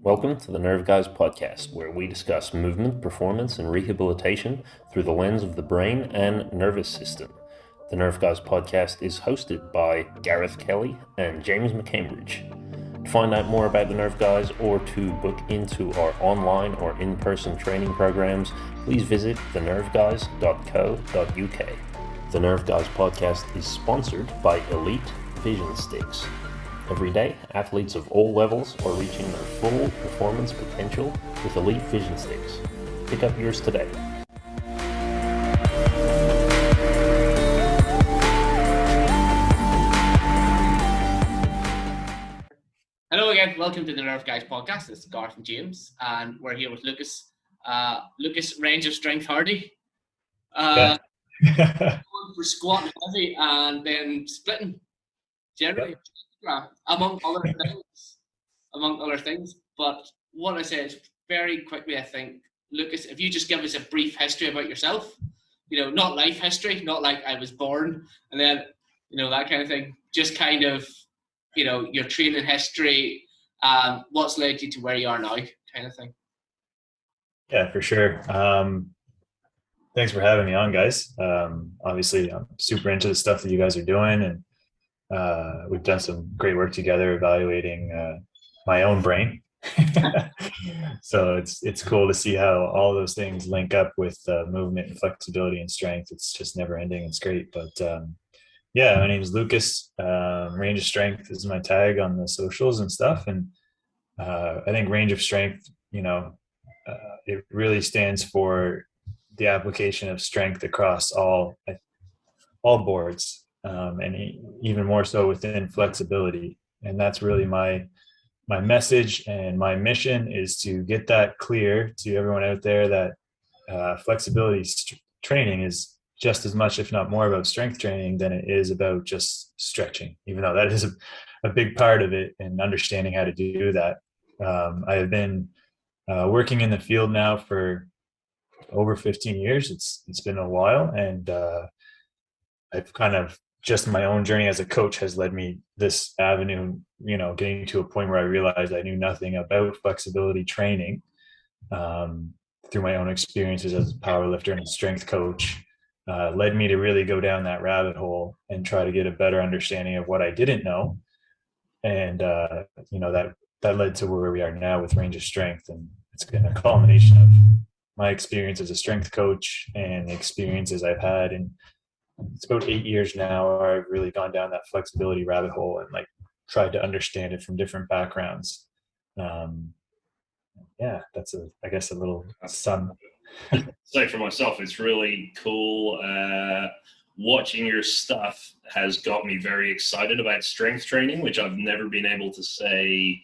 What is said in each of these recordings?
Welcome to the Nerve Guys podcast, where we discuss movement, performance, and rehabilitation through the lens of the brain and nervous system. The Nerve Guys podcast is hosted by Gareth Kelly and James McCambridge. To find out more about the Nerve Guys or to book into our online or in-person training programs, please visit thenerveguys.co.uk. The Nerve Guys podcast is sponsored by Elite Vision Sticks. Every day, athletes of all levels are reaching their full performance potential with Elite Vision Sticks. Pick up yours today. Hello again, welcome to the Nerve Guys podcast. This is Garth and James, and we're here with Lucas. Lucas, Rangeofstrength Hardy. For squatting heavy and then splitting, generally. Among other things. But what I say is very quickly, I think, Lucas, if you just give us a brief history about yourself, not life history, not like I was born and then, that kind of thing, just kind of, your training history, what's led you to where you are now, kind of thing. Yeah, for sure. Thanks for having me on, guys. Obviously, I'm super into the stuff that you guys are doing, and we've done some great work together evaluating my own brain. So it's cool to see how all those things link up with movement and flexibility and strength. It's just never ending. It's great. But yeah, my name is Lucas. Rangeofstrength is my tag on the socials and stuff. And I think Rangeofstrength, it really stands for the application of strength across all boards. And even more so within flexibility. And that's really my message, and my mission is to get that clear to everyone out there that flexibility training is just as much, if not more, about strength training than it is about just stretching, even though that is a big part of it, and understanding how to do that. I have been working in the field now for over 15 years. It's been a while, and I've kind of just my own journey as a coach has led me this avenue, getting to a point where I realized I knew nothing about flexibility training through my own experiences as a power lifter and a strength coach, led me to really go down that rabbit hole and try to get a better understanding of what I didn't know. And, that led to where we are now with Rangeofstrength. And it's been a culmination of my experience as a strength coach and the experiences I've had. And it's about 8 years now where I've really gone down that flexibility rabbit hole and tried to understand it from different backgrounds. Yeah, that's I guess a little sum. So for myself, it's really cool. Watching your stuff has got me very excited about strength training, which I've never been able to say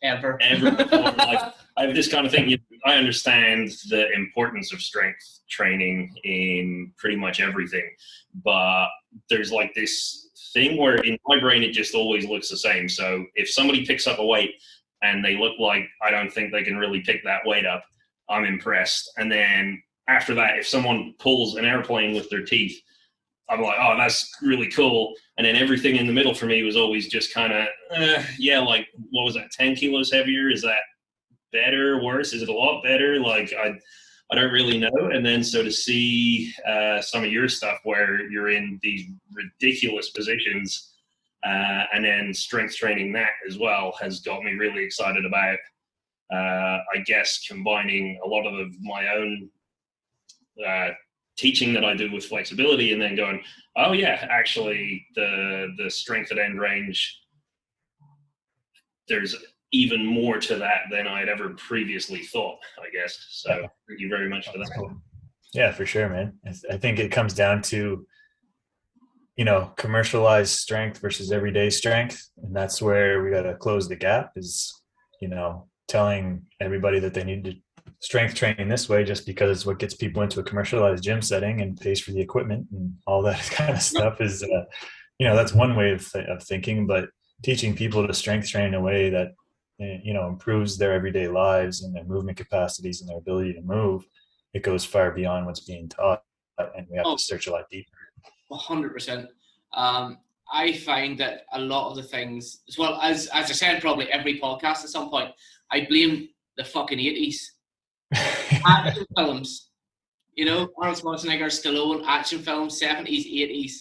ever before. I have this kind of thing. I understand the importance of strength training in pretty much everything, but there's this thing where in my brain it just always looks the same. So if somebody picks up a weight and they look like I don't think they can really pick that weight up, I'm impressed. And then after that, if someone pulls an airplane with their teeth, I'm like, oh, that's really cool. And then everything in the middle for me was always just kind of, what was that, 10 kilos heavier? Is that better, worse? Is it a lot better? I don't really know. And then so to see some of your stuff where you're in these ridiculous positions and then strength training that as well has got me really excited about, I guess, combining a lot of my own teaching that I do with flexibility, and then going, oh yeah, actually the strength at end range, there's even more to that than I'd ever previously thought, I guess. So thank you very much for that. Cool. Yeah, for sure, man. I think it comes down to, commercialized strength versus everyday strength. And that's where we got to close the gap is, telling everybody that they need to strength training this way just because it's what gets people into a commercialized gym setting and pays for the equipment and all that kind of stuff is, that's one way of thinking, but teaching people to strength train in a way that, improves their everyday lives and their movement capacities and their ability to move, it goes far beyond what's being taught, and we have to search a lot deeper. 100%. I find that a lot of the things, as well as I said, probably every podcast at some point, I blame the fucking 80s. Action films, Arnold Schwarzenegger, Stallone, action films, 70s, 80s.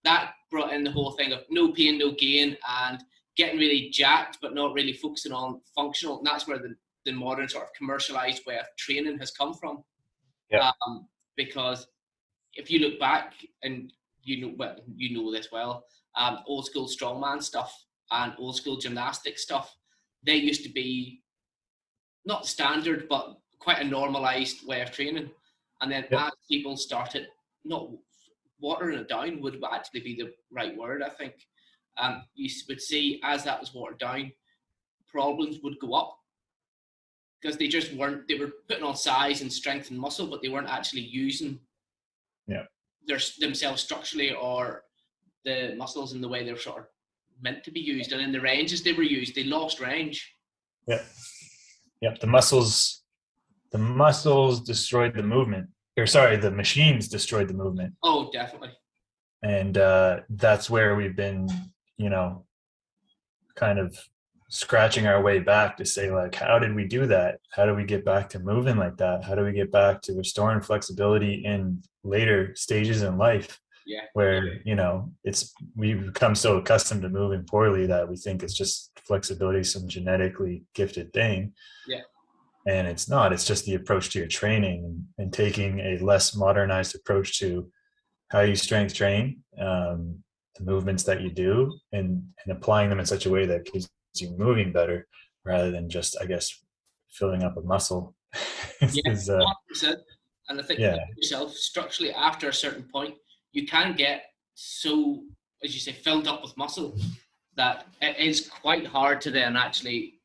That brought in the whole thing of no pain, no gain, and getting really jacked, but not really focusing on functional. And that's where the modern sort of commercialized way of training has come from. Yeah. Because if you look back, and you know this well, old school strongman stuff and old school gymnastic stuff, they used to be not standard, but quite a normalized way of training. And then as people started, not watering it down would actually be the right word, I think. You would see as that was watered down, problems would go up because they just weren't, they were putting on size and strength and muscle, but they weren't actually using themselves structurally or the muscles in the way they're sort of meant to be used. And in the ranges they were used, they lost range. Yep. The muscles destroyed the movement. The machines destroyed the movement. Oh, definitely. And that's where we've been, kind of scratching our way back to say, like, how did we do that? How do we get back to moving like that? How do we get back to restoring flexibility in later stages in life? Yeah. Where, we've become so accustomed to moving poorly that we think it's just flexibility, some genetically gifted thing. Yeah. And it's not. It's just the approach to your training and taking a less modernized approach to how you strength train, the movements that you do, and applying them in such a way that keeps you moving better rather than just, I guess, filling up a muscle. 100%. And I think yourself structurally after a certain point, you can get so, as you say, filled up with muscle that it is quite hard to then actually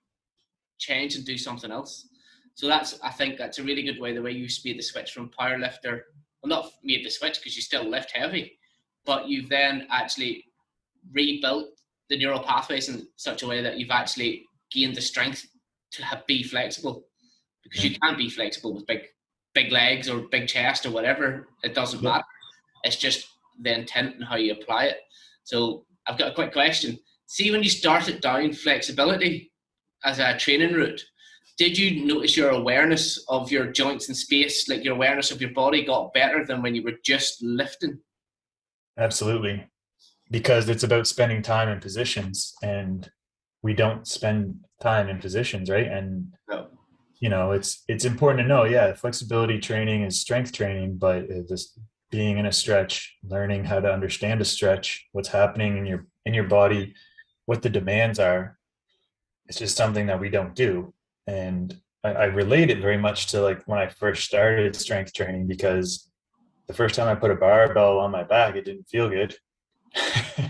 change and do something else. So I think that's a really good way, the way you made the switch from powerlifter. Well, not made the switch because you still lift heavy, but you've then actually rebuilt the neural pathways in such a way that you've actually gained the strength to be flexible, because you can be flexible with big legs or big chest or whatever. It doesn't matter. It's just the intent and how you apply it. So I've got a quick question. See, when you started down flexibility as a training route, did you notice your awareness of your joints and space, like your awareness of your body, got better than when you were just lifting? Absolutely. Because it's about spending time in positions, and we don't spend time in positions, right? And, it's important to know, flexibility training is strength training, but just being in a stretch, learning how to understand a stretch, what's happening in your body, what the demands are, it's just something that we don't do. And I relate it very much to like when I first started strength training, because the first time I put a barbell on my back, it didn't feel good.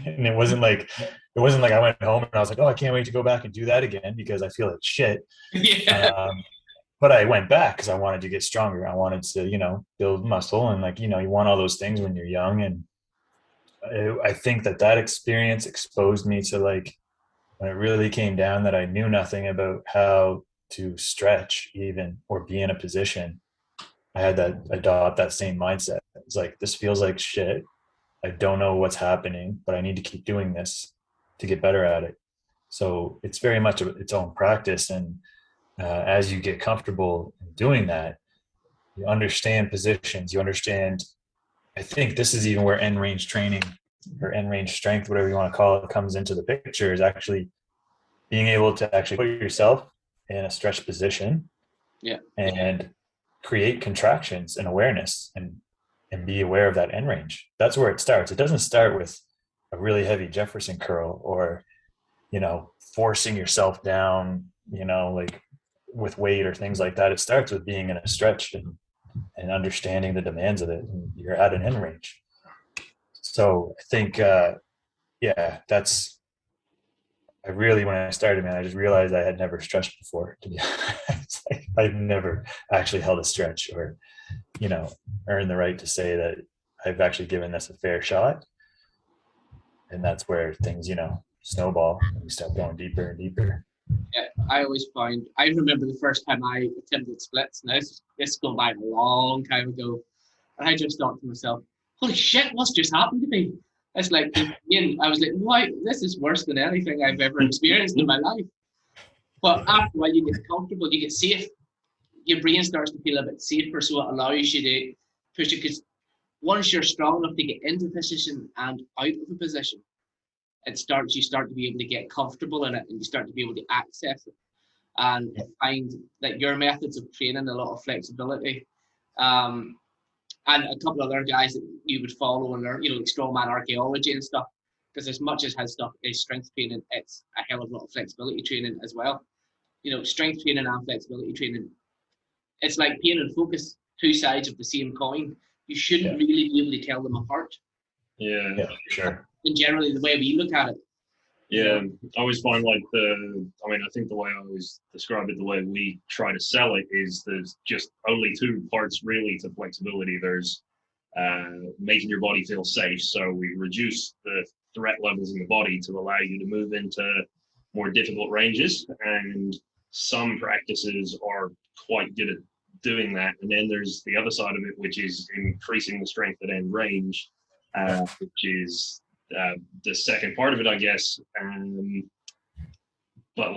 And it wasn't like I went home and I was like, oh, I can't wait to go back and do that again because I feel like shit. But I went back because I wanted to get stronger. I wanted to, build muscle, and you want all those things when you're young. And I think that experience exposed me to, like, when it really came down that I knew nothing about how to stretch even or be in a position, I had to adopt that same mindset. It's like, this feels like shit. I don't know what's happening, but I need to keep doing this to get better at it. So it's very much its own practice. And as you get comfortable in doing that, you understand positions, you understand, I think this is even where end range training or end range strength, whatever you want to call it, comes into the picture, is actually being able to actually put yourself in a stretched position and create contractions and awareness and be aware of that end range. That's where it starts. It doesn't start with a really heavy Jefferson curl or, forcing yourself down, like with weight or things like that. It starts with being in a stretch and understanding the demands of it. And you're at an end range. So I think, when I started, man, I just realized I had never stretched before. To be honest, like, I've never actually held a stretch or, earned the right to say that I've actually given this a fair shot. And that's where things, snowball and we start going deeper and deeper. Yeah, I remember the first time I attempted splits. Now, this going back a long time ago. And I just thought to myself, holy shit, what's just happened to me? It's like, I was like, why? This is worse than anything I've ever experienced in my life. But after a while, you get comfortable, you get safe. Your brain starts to feel a bit safer, so it allows you to push it. Because once you're strong enough to get into position and out of a position, you start to be able to get comfortable in it, and you start to be able to access it, and find that your methods of training a lot of flexibility. And a couple of other guys that you would follow and learn, like strongman archaeology and stuff. Because as much as his stuff is strength training, it's a hell of a lot of flexibility training as well. Strength training and flexibility training, it's like pain and focus, two sides of the same coin. You shouldn't really be able to tell them apart. Yeah, sure. And generally, the way we look at it. Yeah, I always find I think the way I always describe it, the way we try to sell it is there's just only two parts really to flexibility. There's making your body feel safe. So we reduce the threat levels in the body to allow you to move into more difficult ranges. And some practices are quite good at doing that. And then there's the other side of it, which is increasing the strength at end range, which is the second part of it, I guess. But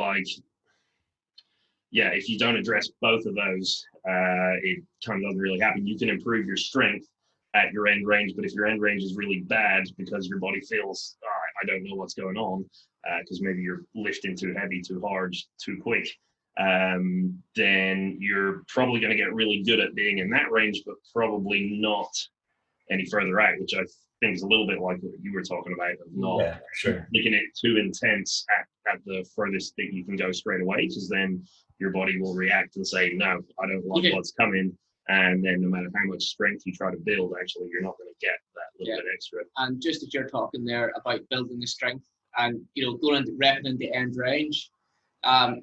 if you don't address both of those, it kind of doesn't really happen. You can improve your strength at your end range, but if your end range is really bad because your body feels, I don't know what's going on, because maybe you're lifting too heavy, too hard, too quick, then you're probably going to get really good at being in that range, but probably not any further out, which I think is a little bit like what you were talking about, of not making it too intense at the furthest that you can go straight away, because then your body will react and say, no, I don't like what's coming. And then no matter how much strength you try to build, actually, you're not going to get that little bit extra. And just as you're talking there about building the strength and, going into repping into end range,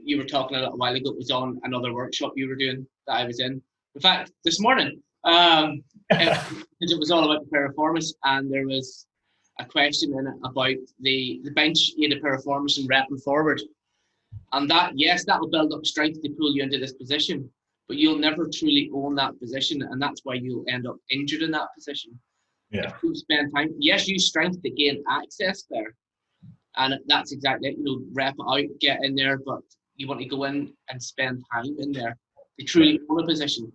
you were talking a little while ago, it was on another workshop you were doing that I was in. In fact, this morning, it was all about the piriformis, and there was a question in it about the bench aided piriformis and repping forward. And that will build up strength to pull you into this position, but you'll never truly own that position, and that's why you'll end up injured in that position. Yeah. If you spend time, use strength to gain access there, and that's exactly it. Rep it out, get in there, but you want to go in and spend time in there to truly own a position,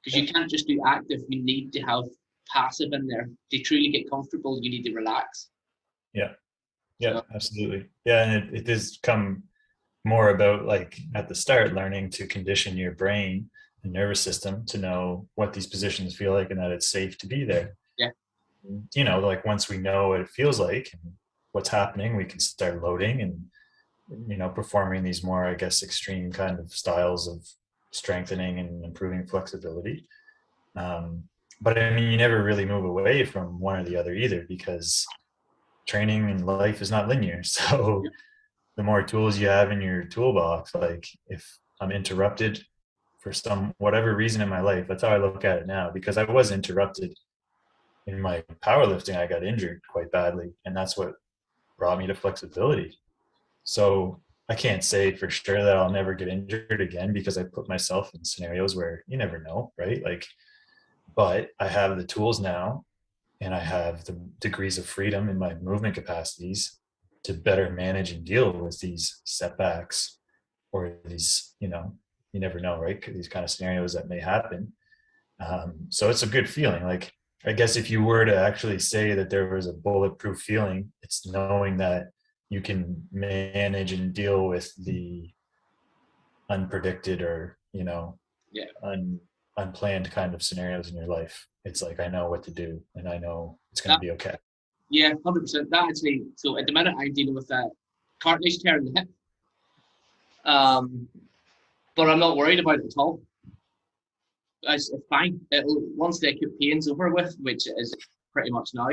because you can't just do active. You need to have passive in there to truly get comfortable. You need to relax. Yeah, absolutely. Yeah, and it does come more about, like, at the start, learning to condition your brain and nervous system to know what these positions feel like and that it's safe to be there. Yeah. Like, once we know what it feels like and what's happening, we can start loading and, performing these more, I guess, extreme kind of styles of strengthening and improving flexibility. But I mean, you never really move away from one or the other either, because training in life is not linear. So the more tools you have in your toolbox, like, if I'm interrupted for whatever reason in my life, that's how I look at it now, because I was interrupted in my powerlifting. I got injured quite badly, and that's what brought me to flexibility. So I can't say for sure that I'll never get injured again, because I put myself in scenarios where you never know, right? But I have the tools now, and I have the degrees of freedom in my movement capacities to better manage and deal with these setbacks, or these, you never know, right? These kind of scenarios that may happen. So it's a good feeling. Like, I guess if you were to actually say that there was a bulletproof feeling, it's knowing that you can manage and deal with the unpredicted or, unplanned kind of scenarios in your life. It's like, I know what to do, and I know it's going to be okay. Yeah, 100%. That actually, so at the minute I'm dealing with that cartilage tear in the hip. But I'm not worried about it at all. It's fine. Once the acute pain's over with, which is pretty much now,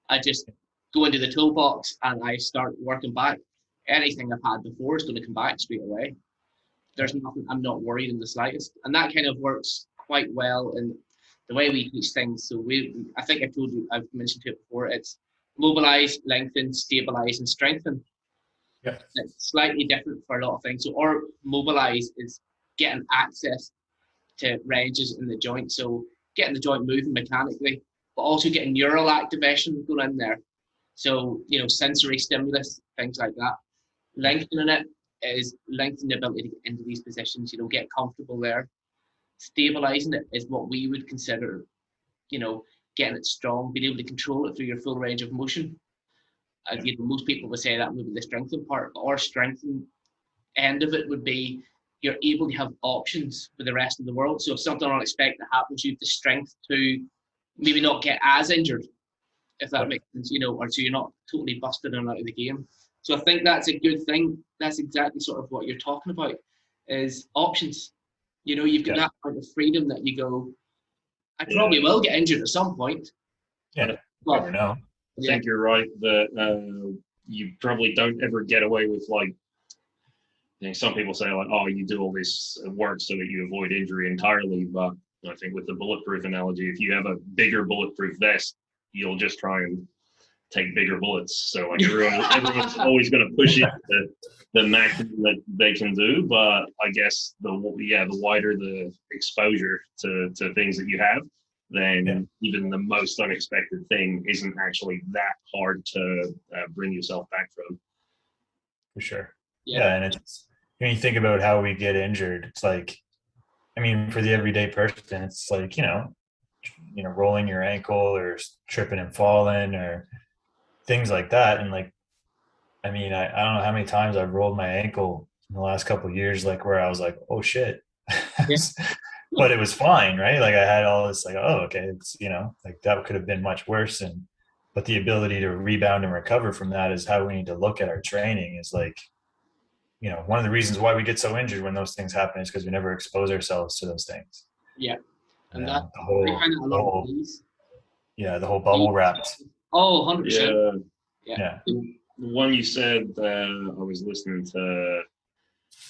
I just go into the toolbox and I start working back. Anything I've had before is going to come back straight away. There's nothing, I'm not worried in the slightest. And that kind of works quite well in the way we teach things. So I think I've mentioned it before, it's mobilize, lengthen, stabilize, and strengthen. Yeah. It's slightly different for a lot of things. So our mobilize is getting access to ranges in the joint. So getting the joint moving mechanically, but also getting neural activation going in there. So, sensory stimulus, things like that. Lengthening it is lengthening the ability to get into these positions, get comfortable there. Stabilizing it is what we would consider, getting it strong, being able to control it through your full range of motion. Most people would say that would be the strengthening part, but our strengthening end of it would be you're able to have options for the rest of the world. So if something unexpected happens, you have the strength to maybe not get as injured, if that makes sense, or so you're not totally busted and out of the game. So I think that's a good thing. That's exactly sort of what you're talking about, is options. You've got that kind of freedom that you go, I probably will get injured at some point. Yeah, never know. I think you're right that you probably don't ever get away with, like, some people say, like, oh, you do all this work so that you avoid injury entirely. But I think with the bulletproof analogy, if you have a bigger bulletproof vest, you'll just try and take bigger bullets. So like everyone's always going to push it to the maximum that they can do. But I guess the wider the exposure to things that you have, then even the most unexpected thing isn't actually that hard to bring yourself back from. For sure. Yeah, and it's, when you think about how we get injured, it's like, I mean, for the everyday person, it's like, rolling your ankle or tripping and falling or things like that. And like, I mean, I don't know how many times I've rolled my ankle in the last couple of years, like where I was like, oh shit, but it was fine. Right. Like I had all this like, oh, okay. It's, like that could have been much worse. But the ability to rebound and recover from that is how we need to look at our training, is like, one of the reasons why we get so injured when those things happen is because we never expose ourselves to those things. Yeah. And that the whole bubble wrapped. Oh, 100%. Yeah. When you said, I was listening to,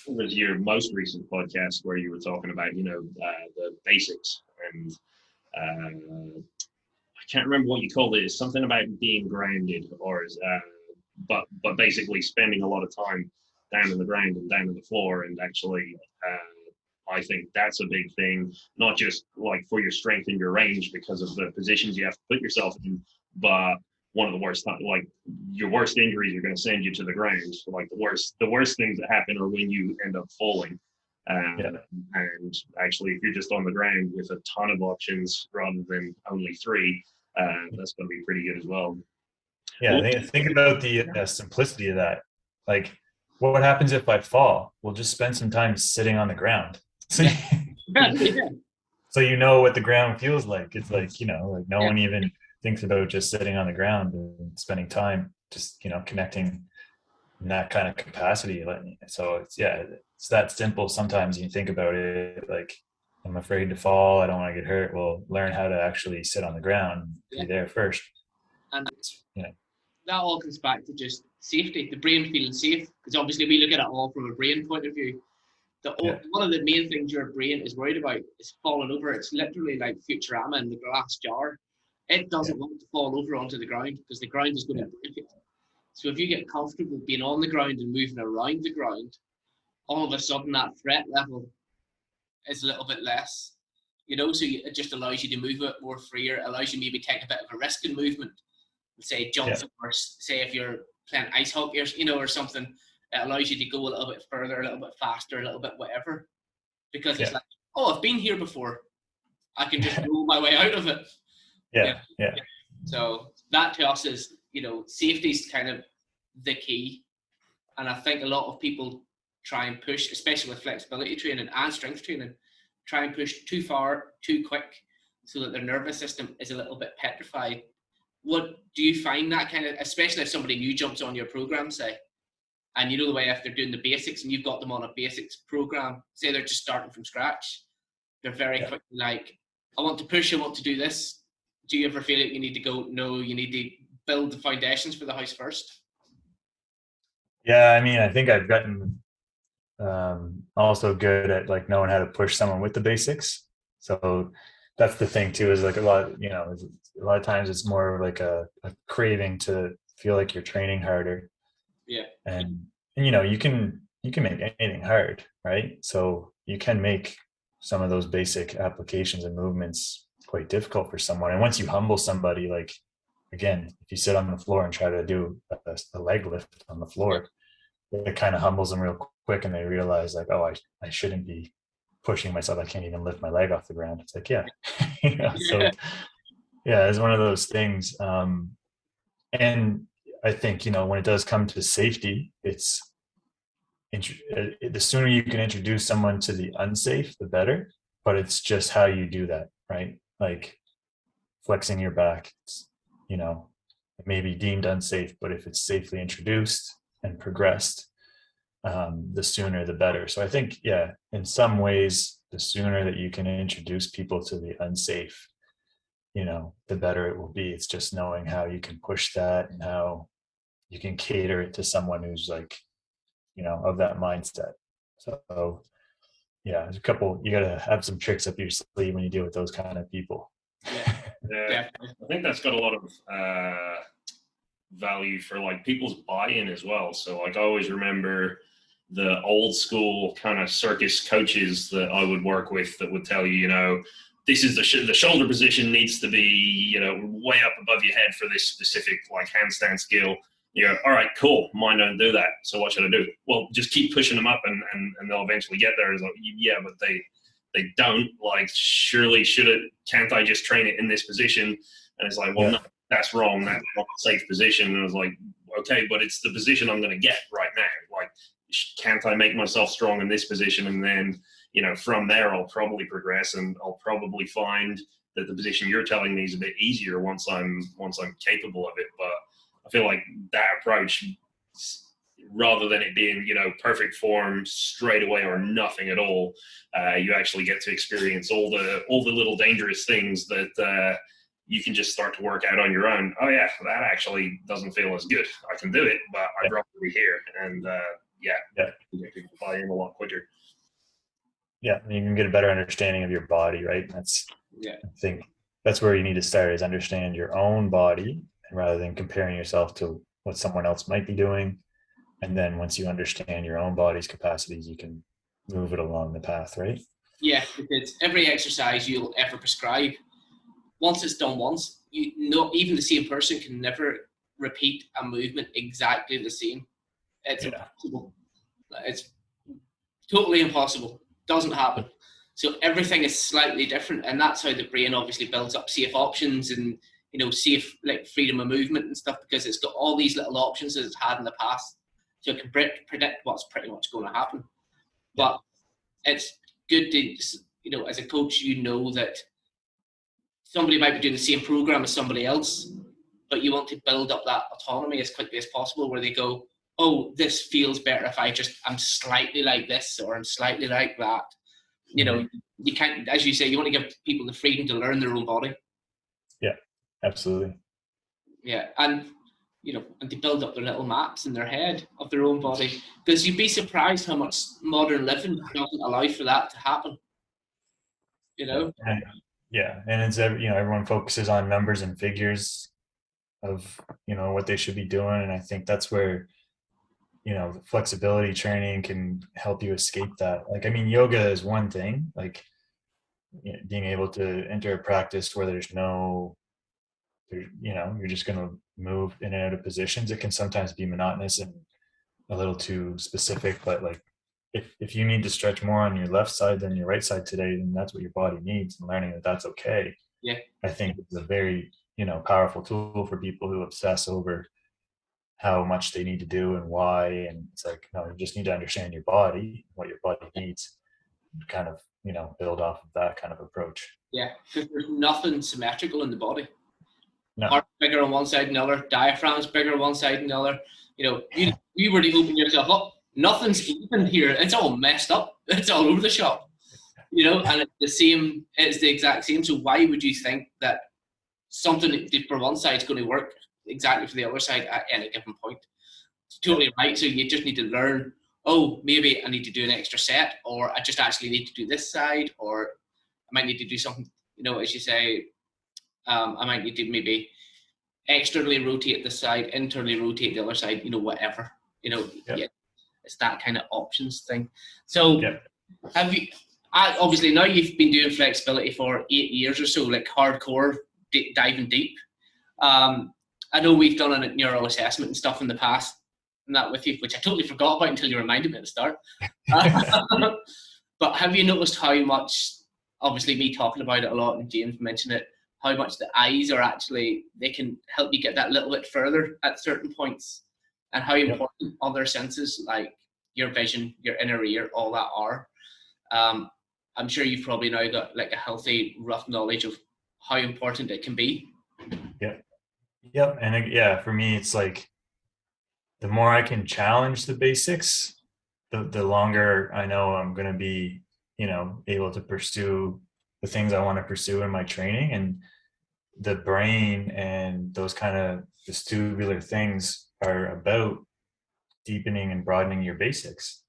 it was your most recent podcast where you were talking about, the basics, and I can't remember what you called it. It's something about being grounded, or but basically spending a lot of time down in the ground and down on the floor. And actually, I think that's a big thing, not just like for your strength and your range because of the positions you have to put yourself in, but one of the worst, like your worst injuries are going to send you to the ground. So like the worst things that happen are when you end up falling. And actually, if you're just on the ground with a ton of options rather than only 3, that's going to be pretty good as well. Yeah, think about the simplicity of that. Like, what happens if I fall? We'll just spend some time sitting on the ground. So you know what the ground feels like. It's like, like no one even thinks about just sitting on the ground and spending time just, connecting in that kind of capacity. So it's that simple. Sometimes you think about it like, I'm afraid to fall, I don't want to get hurt. Well, learn how to actually sit on the ground, be there first. And that all comes back to just safety, the brain feeling safe, because obviously we look at it all from a brain point of view. One of the main things your brain is worried about is falling over. It's literally like Futurama in the glass jar. It doesn't want to fall over onto the ground because the ground is going to break it. So if you get comfortable being on the ground and moving around the ground, all of a sudden that threat level is a little bit less. So it just allows you to move it more freer, allows you maybe take a bit of a risk in movement. Say jump, or say if you're playing ice hockey or something, it allows you to go a little bit further, a little bit faster, a little bit whatever, because it's like, oh, I've been here before, I can just roll my way out of it. So that to us is, safety is kind of the key. And I think a lot of people try and push, especially with flexibility training and strength training, try and push too far, too quick, so that their nervous system is a little bit petrified. What do you find that kind of, especially if somebody new jumps on your program, say, and the way if they're doing the basics and you've got them on a basics program, say they're just starting from scratch, they're very quickly like, I want to push, I want to do this. Do you ever feel like you need to go, no, you need to build the foundations for the house first? Yeah, I mean, I think I've gotten also good at like knowing how to push someone with the basics. So that's the thing too, is like a lot of times it's more like a craving to feel like you're training harder. And you can make anything hard, right? So you can make some of those basic applications and movements quite difficult for someone. And once you humble somebody, like again, if you sit on the floor and try to do a leg lift on the floor, it kind of humbles them real quick, and they realize like, oh, I shouldn't be pushing myself. I can't even lift my leg off the ground. It's like, yeah, so yeah, it's one of those things. And I think, when it does come to safety, it's the sooner you can introduce someone to the unsafe, the better. But it's just how you do that, right? Like flexing your back, it may be deemed unsafe, but if it's safely introduced and progressed, the sooner the better. So I think, yeah, in some ways, the sooner that you can introduce people to the unsafe, the better it will be. It's just knowing how you can push that and how you can cater it to someone who's like, of that mindset. So yeah, there's you got to have some tricks up your sleeve when you deal with those kind of people. Yeah, I think that's got a lot of value for like people's buy-in as well. So like I always remember the old school kind of circus coaches that I would work with that would tell you, this is the shoulder position needs to be, way up above your head for this specific like handstand skill. You go, all right, cool. Mine don't do that. So what should I do? Well, just keep pushing them up and they'll eventually get there. It's like, yeah, but they don't. Like, surely can't I just train it in this position? And it's like, well, no, that's wrong. That's not a safe position. And I was like, okay, but it's the position I'm going to get right now. Like, can't I make myself strong in this position? And then, from there, I'll probably progress and I'll probably find that the position you're telling me is a bit easier once I'm capable of it. But I feel like that approach, rather than it being, perfect form straight away or nothing at all, you actually get to experience all the little dangerous things that you can just start to work out on your own. Oh yeah, that actually doesn't feel as good. I can do it, but I'd rather be here. And you get people buy in a lot quicker. Yeah, you can get a better understanding of your body, right? I think that's where you need to start, is understand your own body, and rather than comparing yourself to what someone else might be doing. And then once you understand your own body's capacities, you can move it along the path, right? Yeah, because every exercise you'll ever prescribe, once it's done once, even the same person can never repeat a movement exactly the same. It's impossible. It's totally impossible. Doesn't happen. So everything is slightly different, and that's how the brain obviously builds up safe options and safe like freedom of movement and stuff, because it's got all these little options that it's had in the past, so it can predict what's pretty much going to happen. But it's good to, as a coach, that somebody might be doing the same program as somebody else, but you want to build up that autonomy as quickly as possible, where they go, oh, this feels better if I'm slightly like this, or I'm slightly like that. You can't, as you say, you want to give people the freedom to learn their own body. Yeah, absolutely. Yeah, and and to build up their little maps in their head of their own body, because you'd be surprised how much modern living doesn't allow for that to happen. And it's everyone focuses on numbers and figures of what they should be doing, and I think that's where the flexibility training can help you escape that. Like, I mean, yoga is one thing, like being able to enter a practice where you're just going to move in and out of positions. It can sometimes be monotonous and a little too specific, but like if you need to stretch more on your left side than your right side today, then that's what your body needs, and learning that that's okay. Yeah, I think it's a very powerful tool for people who obsess over how much they need to do and why. And it's like, no, you just need to understand your body, what your body needs, and kind of build off of that kind of approach. Yeah, because there's nothing symmetrical in the body. No. Heart bigger on one side than the other, diaphragm's bigger on one side than the other. You were to open yourself up, nothing's even here. It's all messed up. It's all over the shop. And it's the exact same. So why would you think that something for one side is going to work exactly for the other side at any given point? It's totally right. So you just need to learn, oh, maybe I need to do an extra set, or I just actually need to do this side, or I might need to do something, as you say, I might need to maybe externally rotate this side, internally rotate the other side, whatever. It's that kind of options thing. So have you, obviously now you've been doing flexibility for 8 years or so, like hardcore, diving deep. I know we've done a neural assessment and stuff in the past, and that with you, which I totally forgot about until you reminded me at the start. But have you noticed how much, obviously me talking about it a lot and James mentioned it, how much the eyes are actually, they can help you get that little bit further at certain points, and how important other senses like your vision, your inner ear, all that are. I'm sure you've probably now got like a healthy, rough knowledge of how important it can be. Yep. And yeah, for me, it's like the more I can challenge the basics, the longer I know I'm going to be, able to pursue the things I want to pursue in my training. And the brain and those kind of vestibular things are about deepening and broadening your basics.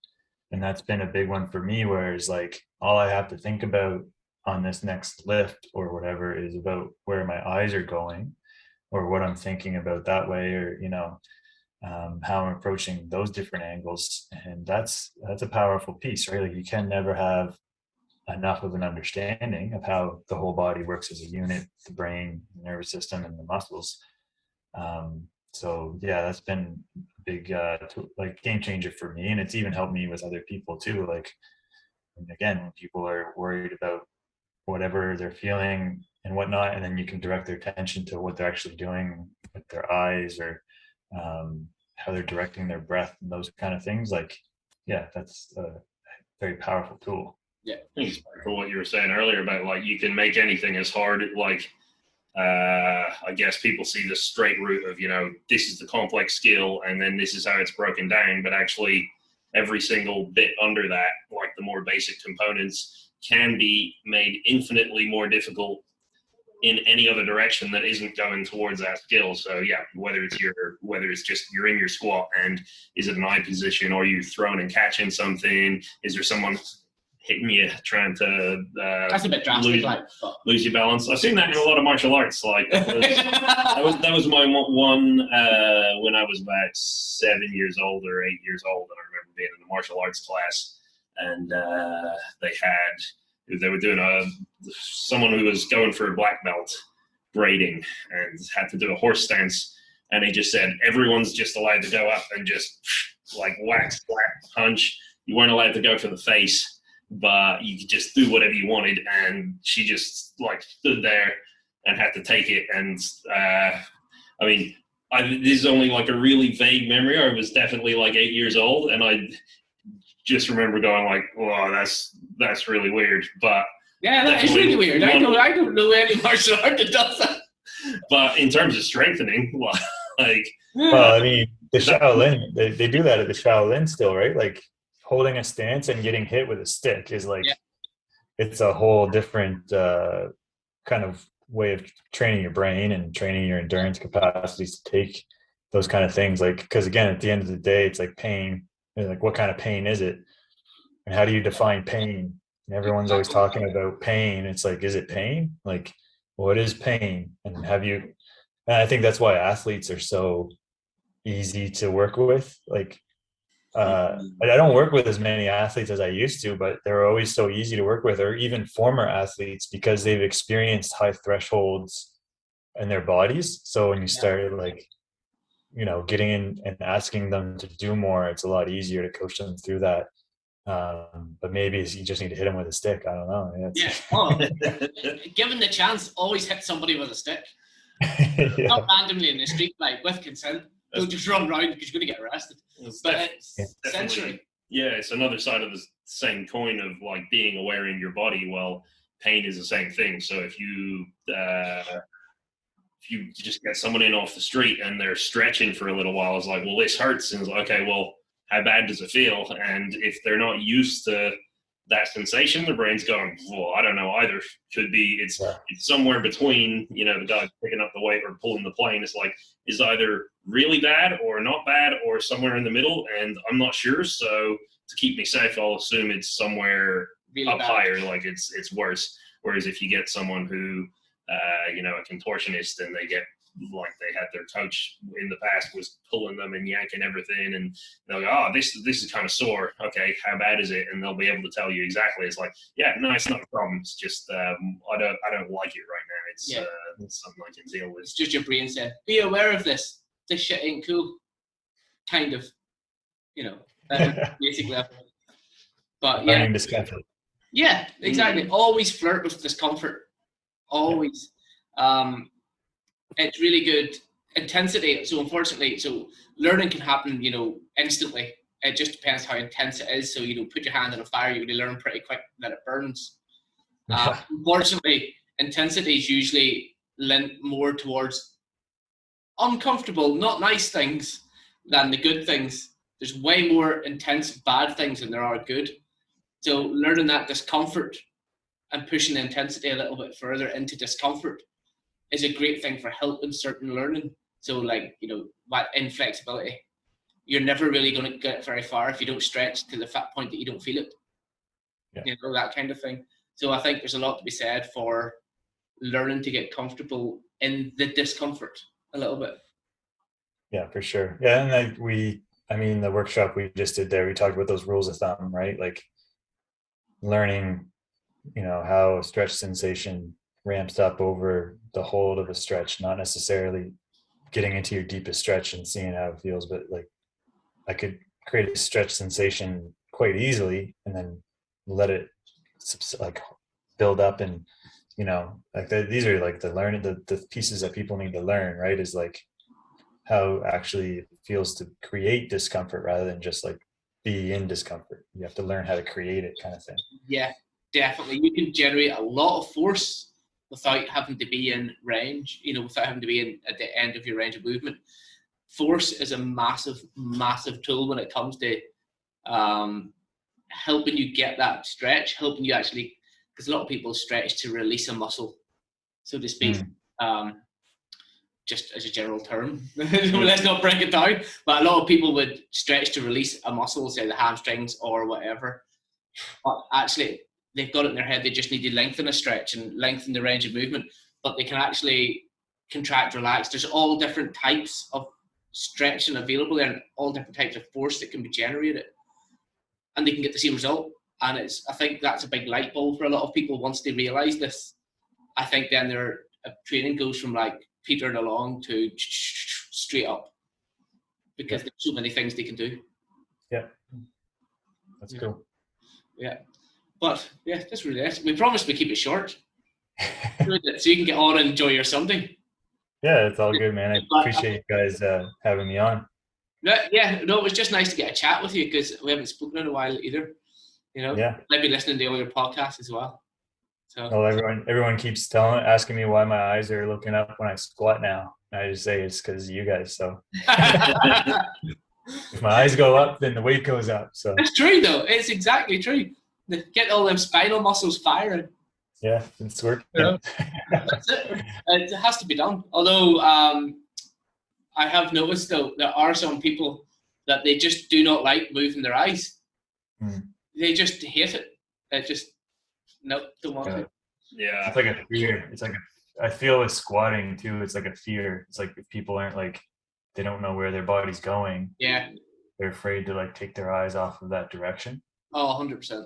And that's been a big one for me, whereas like all I have to think about on this next lift or whatever is about where my eyes are going or what I'm thinking about that way, or how I'm approaching those different angles. And that's a powerful piece, right? Like you can never have enough of an understanding of how the whole body works as a unit, the brain, the nervous system, and the muscles. So yeah, that's been a big like game changer for me, and it's even helped me with other people too. Like, again, when people are worried about whatever they're feeling and whatnot, and then you can direct their attention to what they're actually doing with their eyes, or how they're directing their breath and those kind of things. Like, yeah, that's a very powerful tool. Yeah, I think it's for what you were saying earlier about like you can make anything as hard. Like, I guess people see the straight route of, this is the complex skill and then this is how it's broken down. But actually, every single bit under that, like the more basic components, can be made infinitely more difficult in any other direction that isn't going towards that skill. So yeah, whether it's just you're in your squat and is it an eye position, or you throwing and catching something? Is there someone hitting you trying to that's a bit drastic, lose your balance? I've seen that in a lot of martial arts. Like that was my one when I was about 7 years old or 8 years old, and I remember being in a martial arts class, and they were doing someone who was going for a black belt braiding and had to do a horse stance, and he just said everyone's just allowed to go up and just like whack, slap, punch. You weren't allowed to go for the face, but you could just do whatever you wanted. And she just like stood there and had to take it. And this is only like a really vague memory. I was definitely like 8 years old, and I just remember going like, "Oh, that's really weird." But yeah, that is really weird. I don't know any martial art that does that. But in terms of strengthening, like, well, I mean, the Shaolin, they do that at the Shaolin still, right? Like holding a stance and getting hit with a stick is like, it's a whole different kind of way of training your brain and training your endurance capacities to take those kind of things. Like, because again, at the end of the day, it's like pain. Like, what kind of pain is it? And how do you define pain? And everyone's always talking about pain. It's like, is it pain? Like, what is pain? And I think that's why athletes are so easy to work with. Like, I don't work with as many athletes as I used to, but they're always so easy to work with, or even former athletes, because they've experienced high thresholds in their bodies. So when you start like, getting in and asking them to do more, it's a lot easier to coach them through that. But maybe you just need to hit them with a stick. I don't know. Given the chance, always hit somebody with a stick. Not randomly in the street, like with consent. Don't just run around because you're going to get arrested. But it's sensory. Yeah, it's another side of the same coin of like being aware in your body. Well, pain is the same thing. So if you just get someone in off the street and they're stretching for a little while, it's like, well, this hurts. And it's like, okay, well, how bad does it feel? And if they're not used to that sensation, their brain's going, well, I don't know either. Could be it's somewhere between, the guy picking up the weight or pulling the plane. It's like, is either really bad or not bad or somewhere in the middle, and I'm not sure. So to keep me safe, I'll assume it's somewhere really up higher, like it's worse. Whereas if you get someone who a contortionist, and they get like they had their coach in the past was pulling them and yanking everything, and they'll go, oh, this is kind of sore. Okay, how bad is it? And they'll be able to tell you exactly. It's like, yeah, no, it's not a problem. It's just I don't like it right now. it's something I can deal with. It's just your brain saying, be aware of this. This shit ain't cool. Kind of, basically. But Learning discomfort. Yeah, exactly. Always flirt with discomfort. Always. It's really good. Intensity. So unfortunately, learning can happen, instantly. It just depends how intense it is. So, put your hand in a fire, you really learn pretty quick that it burns. Unfortunately, intensity is usually linked more towards uncomfortable, not nice things than the good things. There's way more intense bad things than there are good. So learning that discomfort and pushing the intensity a little bit further into discomfort is a great thing for helping certain learning. So inflexibility, you're never really going to get very far if you don't stretch to the point that you don't feel it. Yeah. That kind of thing. So I think there's a lot to be said for learning to get comfortable in the discomfort a little bit. Yeah, for sure. Yeah, and the workshop we just did there, we talked about those rules of thumb, right? Like learning, how a stretch sensation ramps up over the hold of a stretch, not necessarily getting into your deepest stretch and seeing how it feels, but like I could create a stretch sensation quite easily and then let it like build up and these are like the pieces that people need to learn, right? Is like how actually it feels to create discomfort rather than just like be in discomfort. You have to learn how to create it, kind of thing. Yeah, definitely. You can generate a lot of force without having to be in range, without having to be at the end of your range of movement. Force is a massive, massive tool when it comes to helping you get that stretch, helping you actually, because a lot of people stretch to release a muscle, so to speak. Just as a general term, let's not break it down, but a lot of people would stretch to release a muscle, say the hamstrings or whatever, but actually they've got it in their head they just need to lengthen a stretch and lengthen the range of movement, but they can actually contract, relax. There's all different types of stretching available there and all different types of force that can be generated, and they can get the same result. And I think that's a big light bulb for a lot of people. Once they realize this, I think then their training goes from like petering along to straight up, because there's so many things they can do. Yeah, that's cool. Yeah, but yeah, that's really it. We promised we keep it short, so you can get on and enjoy your Sunday. Yeah, it's all good, man. I appreciate you guys having me on. It was just nice to get a chat with you because we haven't spoken in a while either. I've been listening to all your podcasts as well. So. Well, everyone keeps asking me why my eyes are looking up when I squat now. And I just say it's because of you guys. So if my eyes go up, then the weight goes up. So it's true, though. It's exactly true. Get all them spinal muscles firing. Yeah, it's working. That's it. It has to be done. Although I have noticed, though, there are some people that they just do not like moving their eyes. They just hate it. Nope, don't want to. Yeah. It's like a fear. I feel with squatting too, it's like a fear. It's like if people aren't they don't know where their body's going. Yeah. They're afraid to take their eyes off of that direction. Oh, 100%.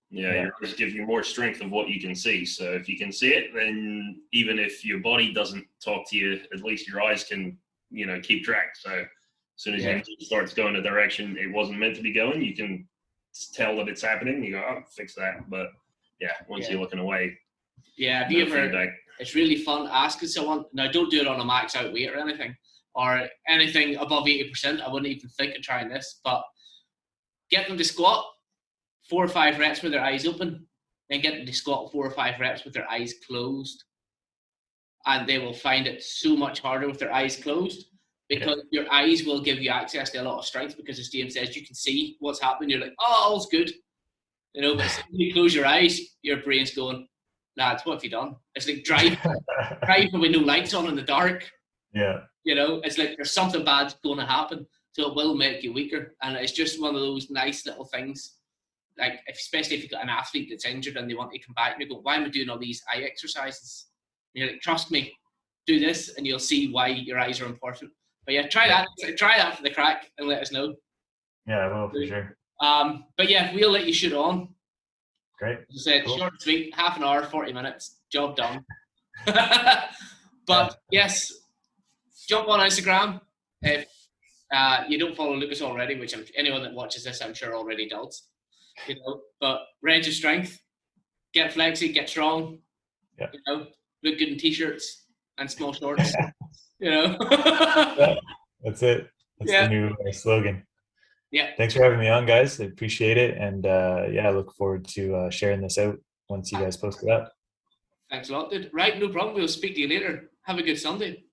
Yeah, your eyes give you more strength of what you can see. So if you can see it, then even if your body doesn't talk to you, at least your eyes can, keep track. So as soon as you start to go in a direction it wasn't meant to be going, you can tell that it's happening. You go, oh, fix that. But once you're looking away. Yeah, have you ever? It's really fun asking someone. Now, don't do it on a max out weight or anything above 80%. I wouldn't even think of trying this, but get them to squat 4 or 5 reps with their eyes open, then get them to squat 4 or 5 reps with their eyes closed, and they will find it so much harder with their eyes closed because your eyes will give you access to a lot of strength. Because as James says, you can see what's happening. You're like, oh, all's good. But as soon as you close your eyes, your brain's going, lads, what have you done? It's like driving with no lights on in the dark. Yeah. It's like there's something bad going to happen. So it will make you weaker. And it's just one of those nice little things. Like, especially if you've got an athlete that's injured and they want to come back and you go, why am I doing all these eye exercises? And you're like, trust me, do this and you'll see why your eyes are important. But yeah, try that for the crack and let us know. Yeah, I will for sure. But yeah, we'll let you shoot on. Great. As I said, cool. Short and sweet, half an hour, 40 minutes, job done. But yes, jump on Instagram if you don't follow Lucas already, which anyone that watches this, I'm sure already does. But Range of Strength, get flexy, get strong. Yeah. Look good in t-shirts and small shorts. Yeah, that's it. That's the new slogan. Yeah. Thanks for having me on, guys. I appreciate it. And I look forward to sharing this out once you guys post it up. Thanks a lot, dude. Right, no problem. We'll speak to you later. Have a good Sunday.